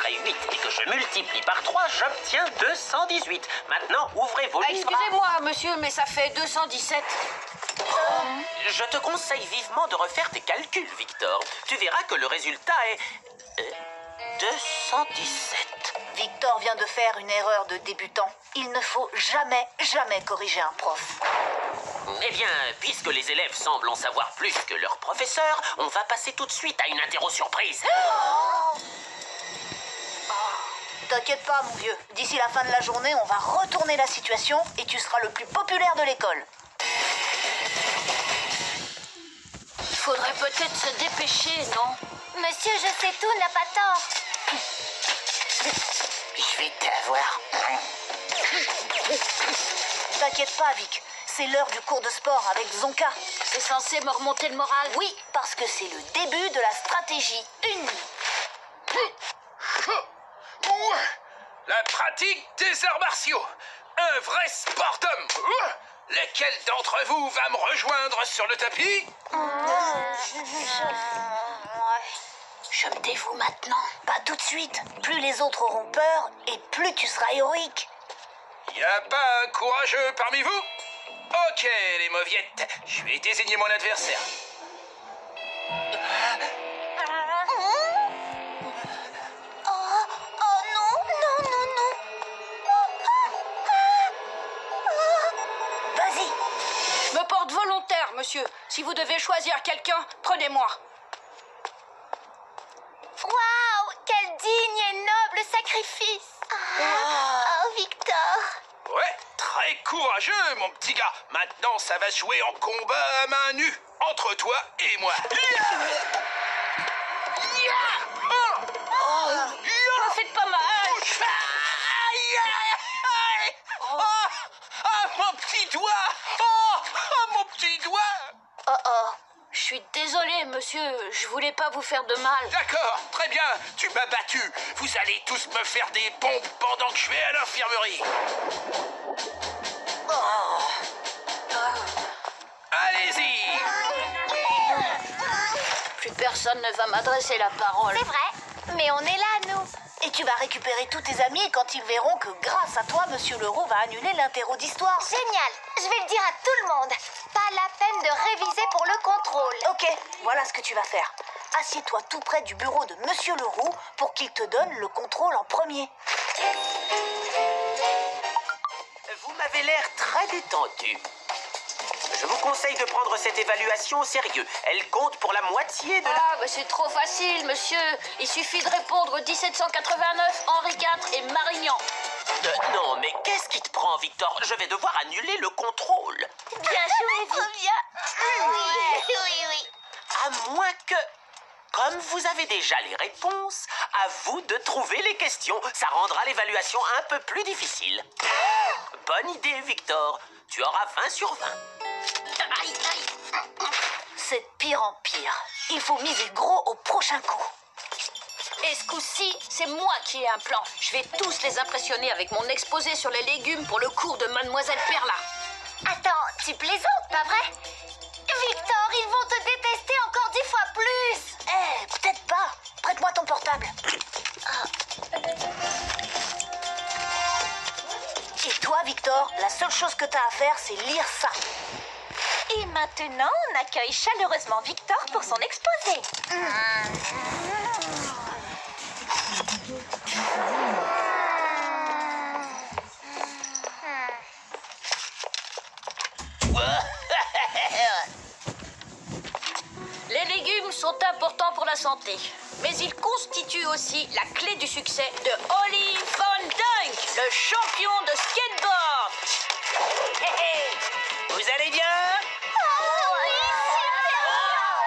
après 8 et que je multiplie par 3, j'obtiens 218. Maintenant, ouvrez vos livres. Excusez-moi, monsieur, mais ça fait 217. Je te conseille vivement de refaire tes calculs, Victor. Tu verras que le résultat est... 217. Victor vient de faire une erreur de débutant. Il ne faut jamais, jamais corriger un prof. Eh bien, puisque les élèves semblent en savoir plus que leur professeur, on va passer tout de suite à une interro surprise. T'inquiète pas, mon vieux. D'ici la fin de la journée, on va retourner la situation et tu seras le plus populaire de l'école. Faudrait peut-être se dépêcher, non? Monsieur Je sais tout n'a pas tort. Je vais t'avoir. T'inquiète pas, Vic. C'est l'heure du cours de sport avec Zonka. C'est censé me remonter le moral? Oui, parce que c'est le début de la stratégie 1. La pratique des arts martiaux. Un vrai sport d'homme. Lequel d'entre vous va me rejoindre sur le tapis? Je me dévoue maintenant. Pas tout de suite. Plus les autres auront peur et plus tu seras héroïque. Y a pas un courageux parmi vous? Ok, les mauviettes. Je vais désigner mon adversaire. Oh non, non, non, non. Vas-y. Je me porte volontaire, monsieur. Si vous devez choisir quelqu'un, prenez-moi. Waouh, quel digne et noble sacrifice. Oh, Victor. Ouais, très courageux, mon petit gars. Maintenant, ça va se jouer en combat à main nue. Entre toi et moi. Ne faites pas mal. Mon petit doigt. Mon petit doigt. Oh. Je suis désolée, monsieur. Je voulais pas vous faire de mal. D'accord, très bien. Tu m'as battu. Vous allez tous me faire des pompes pendant que je vais à l'infirmerie. Allez-y. Plus personne ne va m'adresser la parole. C'est vrai, mais on est là, nous. Et tu vas récupérer tous tes amis quand ils verront que grâce à toi, Monsieur Leroux va annuler l'interro d'histoire. Génial. Je vais le dire à tout le monde. Pas la peine de réviser pour le contrôle. Ok, voilà ce que tu vas faire. Assieds-toi tout près du bureau de Monsieur Leroux pour qu'il te donne le contrôle en premier. Vous m'avez l'air très détendu. Je vous conseille de prendre cette évaluation au sérieux. Elle compte pour la moitié de la... Ah, bah c'est trop facile, monsieur. Il suffit de répondre 1789, Henri IV et Marignan. Non, mais qu'est-ce qui te prend, Victor? Je vais devoir annuler le contrôle. Bien joué, vous. Oui. À moins que... Comme vous avez déjà les réponses, à vous de trouver les questions. Ça rendra l'évaluation un peu plus difficile. Bonne idée, Victor. Tu auras 20 sur 20. Aïe. C'est de pire en pire. Il faut miser gros au prochain coup. Et ce coup-ci, c'est moi qui ai un plan. Je vais tous les impressionner avec mon exposé sur les légumes pour le cours de Mademoiselle Perla. Attends, tu plaisantes, pas vrai? Victor, ils vont te détester encore 10 fois plus. Peut-être pas. Prête-moi ton portable. Et toi, Victor, la seule chose que t'as à faire, c'est lire ça. Et maintenant, on accueille chaleureusement Victor pour son exposé. Les légumes sont importants pour la santé, mais ils constituent aussi la clé du succès de Ollie Van Dunk, le champion de skateboard. Vous allez bien?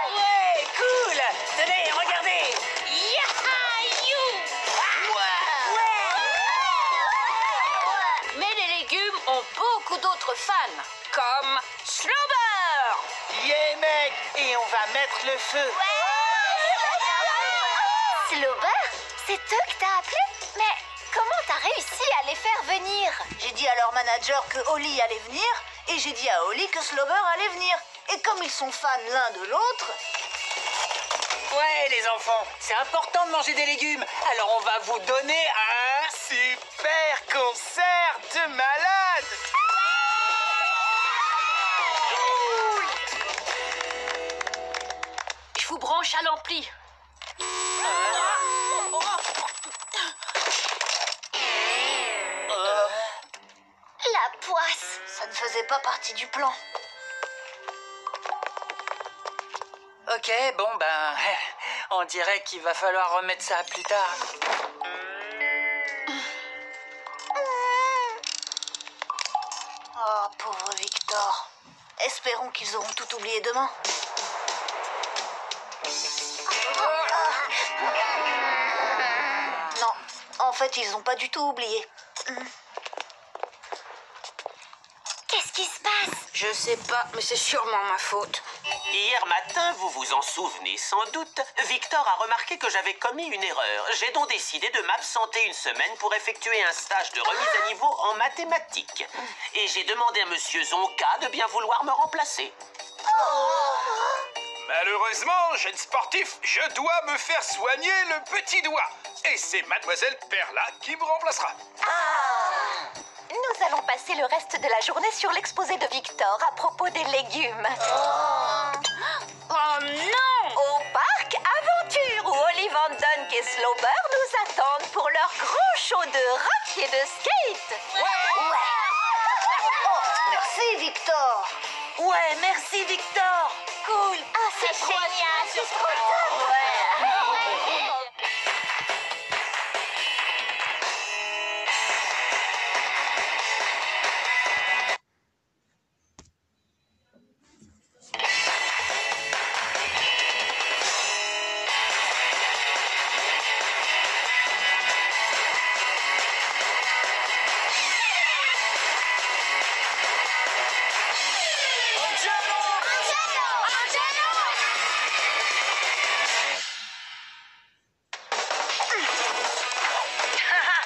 Oui, Ouais, cool. Tenez, regardez. Mais les légumes ont beaucoup d'autres fans, comme Slobber. Yeah, mec. Et on va mettre le feu. Slobber, c'est eux que t'as appelé? Mais comment t'as réussi à les faire venir? J'ai dit à leur manager que Holly allait venir et j'ai dit à Holly que Slobber allait venir. Et comme ils sont fans l'un de l'autre... Ouais, les enfants, c'est important de manger des légumes. Alors on va vous donner un super concert de malades. Je vous branche à l'ampli. La poisse. Ça ne faisait pas partie du plan. Ok, bon ben, on dirait qu'il va falloir remettre ça plus tard. Oh, pauvre Victor. Espérons qu'ils auront tout oublié demain. Non, en fait, ils n'ont pas du tout oublié. Qu'est-ce qui se passe? Je sais pas, mais c'est sûrement ma faute. Hier matin, vous vous en souvenez sans doute, Victor a remarqué que j'avais commis une erreur. J'ai donc décidé de m'absenter une semaine pour effectuer un stage de remise à niveau en mathématiques. Et j'ai demandé à monsieur Zonka de bien vouloir me remplacer. Malheureusement, jeune sportif, je dois me faire soigner le petit doigt. Et c'est mademoiselle Perla qui me remplacera. Nous allons passer le reste de la journée sur l'exposé de Victor à propos des légumes. Oh non! Au parc Aventure, où Olive Van Dunk et Slowbur nous attendent pour leur grand show de rock et de skate. Oh, merci Victor. Ouais, merci Victor. Cool. Ah, c'est génial, c'est trop top.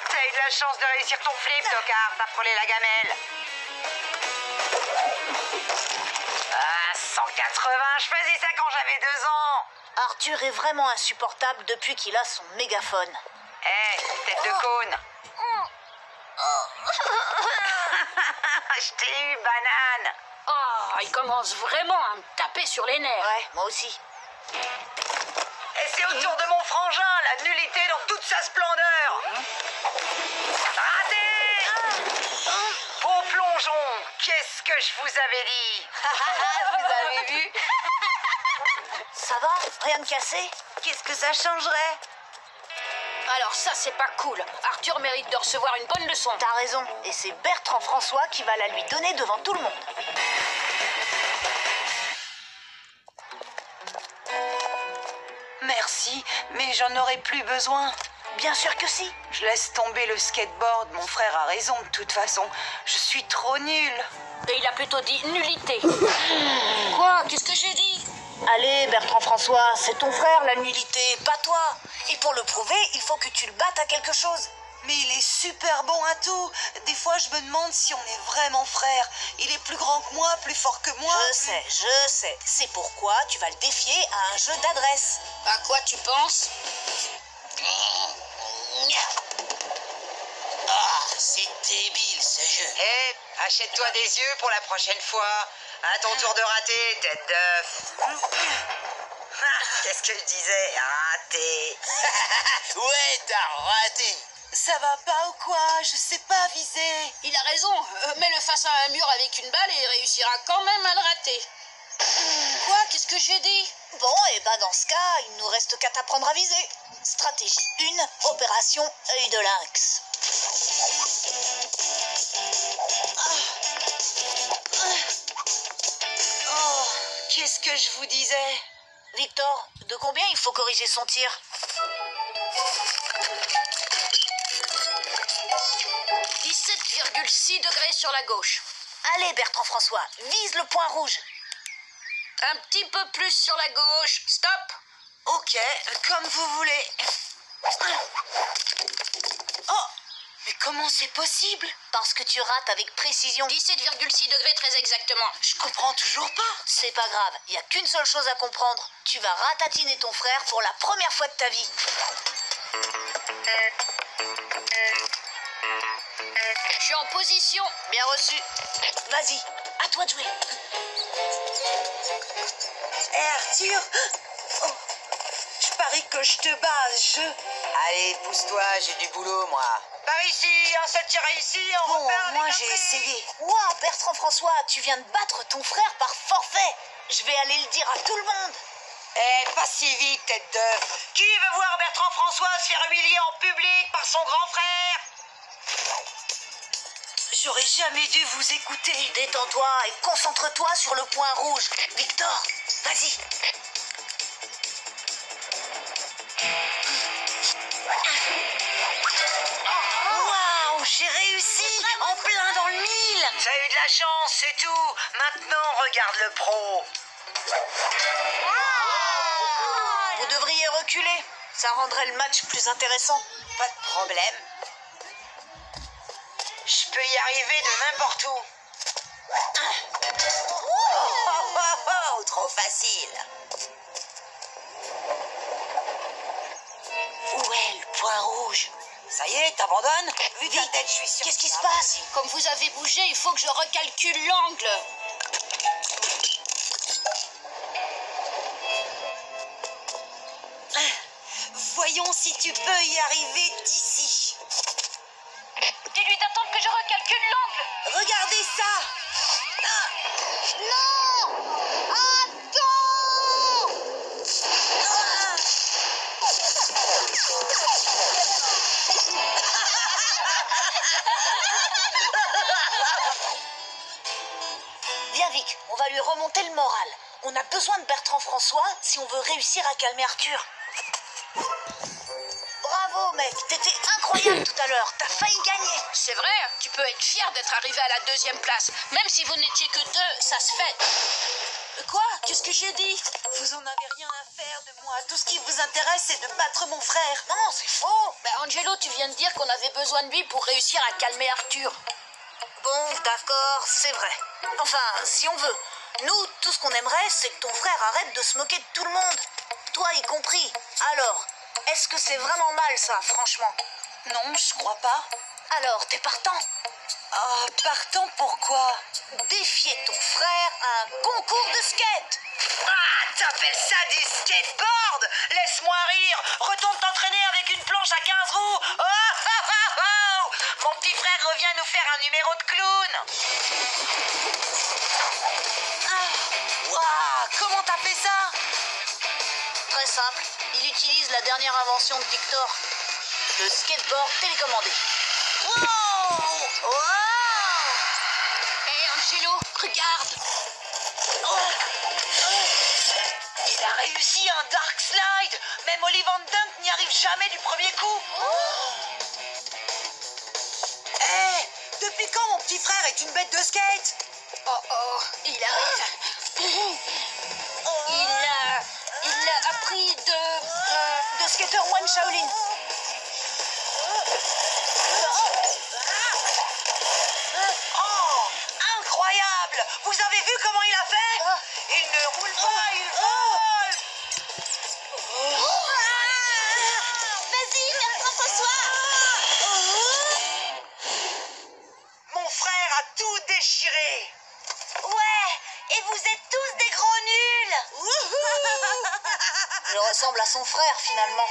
T'as eu de la chance de réussir ton flip, tocard. T'as frôlé la gamelle. Ah, 180, je faisais ça quand j'avais 2 ans. Arthur est vraiment insupportable depuis qu'il a son mégaphone. Hé, tête de cône. Je t'ai eu, banane. Oh, il commence vraiment à me taper sur les nerfs. Ouais, moi aussi. Et c'est au tour de mon frangin, la nullité dans toute sa splendeur. Raté. Au plongeon, qu'est-ce que je vous avais dit? Vous avez vu? Ça va? Rien de cassé? Qu'est-ce que ça changerait? Alors ça, c'est pas cool. Arthur mérite de recevoir une bonne leçon. T'as raison. Et c'est Bertrand François qui va la lui donner devant tout le monde. Merci, mais j'en aurais plus besoin. Bien sûr que si. Je laisse tomber le skateboard, mon frère a raison de toute façon. Je suis trop nulle. Et il a plutôt dit nullité. Quoi? Qu'est-ce que j'ai dit? Allez, Bertrand François, c'est ton frère la nullité, pas toi. Et pour le prouver, il faut que tu le battes à quelque chose. Mais il est super bon à tout. Des fois, je me demande si on est vraiment frères. Il est plus grand que moi, plus fort que moi. Je sais. C'est pourquoi tu vas le défier à un jeu d'adresse. À quoi tu penses? Ah, c'est débile ce jeu. Hé, achète-toi des yeux pour la prochaine fois. À ton tour de rater, tête d'œuf. Qu'est-ce que je disais? Raté. Ouais, t'as raté. Ça va pas ou quoi? Je sais pas viser. Il a raison. Mets-le face à un mur avec une balle et il réussira quand même à le rater. Quoi? Qu'est-ce que j'ai dit? Bon, et ben dans ce cas, il nous reste qu'à t'apprendre à viser. Stratégie 1, opération œil de lynx. Oh, qu'est-ce que je vous disais? Victor, de combien il faut corriger son tir? 17,6 degrés sur la gauche. Allez, Bertrand François, vise le point rouge. Un petit peu plus sur la gauche. Stop. Ok, comme vous voulez. Oh, Mais comment c'est possible? Parce que tu rates avec précision. 17,6 degrés très exactement. Je comprends toujours pas. C'est pas grave, il y a qu'une seule chose à comprendre. Tu vas ratatiner ton frère pour la première fois de ta vie. Je suis en position. Bien reçu. Vas-y, à toi de jouer. Hé Arthur, oh, je parie que je te bats à ce jeu. Allez, pousse-toi, j'ai du boulot, moi. Par ici, un seul tir réussi, on Bon, repart avec moi un j'ai prix. essayé. Ouah, Bertrand François, tu viens de battre ton frère par forfait. Je vais aller le dire à tout le monde. Eh, pas si vite, tête d'œuf. Qui veut voir Bertrand François se faire humilier en public par son grand frère? J'aurais jamais dû vous écouter. Détends-toi et concentre-toi sur le point rouge. Victor, vas-y. Waouh, j'ai réussi, en plein dans le mille. T'as eu de la chance, c'est tout. Maintenant, regarde le pro. Vous devriez reculer. Ça rendrait le match plus intéressant. Pas de problème. Je peux y arriver de n'importe où. Oh, trop facile. Où est le point rouge? Ça y est, t'abandonnes? Vu ta tête, je suis sûre. Qu'est-ce qui se passe? Comme vous avez bougé, il faut que je recalcule l'angle. Voyons si tu peux y arriver d'ici. Dis-lui d'attendre que je recalcule l'angle. Regardez ça. Viens Vic, on va lui remonter le moral. On a besoin de Bertrand François si on veut réussir à calmer Arthur. Bravo mec, t'étais incroyable tout à l'heure, t'as failli gagner. C'est vrai, tu peux être fier d'être arrivé à la 2e place. Même si vous n'étiez que 2, ça se fait. Quoi? Qu'est-ce que j'ai dit? Vous en avez rien à faire de moi. Tout ce qui vous intéresse, c'est de battre mon frère. Non, c'est faux. Ben Angelo, tu viens de dire qu'on avait besoin de lui pour réussir à calmer Arthur. Bon, d'accord, c'est vrai. Enfin, si on veut. Nous, tout ce qu'on aimerait, c'est que ton frère arrête de se moquer de tout le monde. Toi y compris. Alors, est-ce que c'est vraiment mal ça, franchement? Non, je crois pas. Alors, t'es partant? Ah, partant pourquoi? Défier ton frère à un concours de skate. Ah, t'appelles ça du skateboard? Laisse-moi rire. Retourne t'entraîner avec une planche à 15 roues. Oh, oh, oh, oh. Mon petit frère revient nous faire un numéro de clown. Ah, waouh, comment t'as fait ça? Très simple. Il utilise la dernière invention de Victor. Le skateboard télécommandé. Wow, wow. Hé Angelo, regarde. Il a réussi un dark slide. Même Oli Van Dunk n'y arrive jamais du premier coup. Hé, depuis quand mon petit frère est une bête de skate? Oh, il arrive. Il a appris De skater One Shaolin. Oh, incroyable! Vous avez vu comment il a fait? Il ne roule pas, il vole! Vas-y, Bertrand François. Mon frère a tout déchiré! Ouais, et vous êtes tous des gros nuls. Il ressemble à son frère finalement.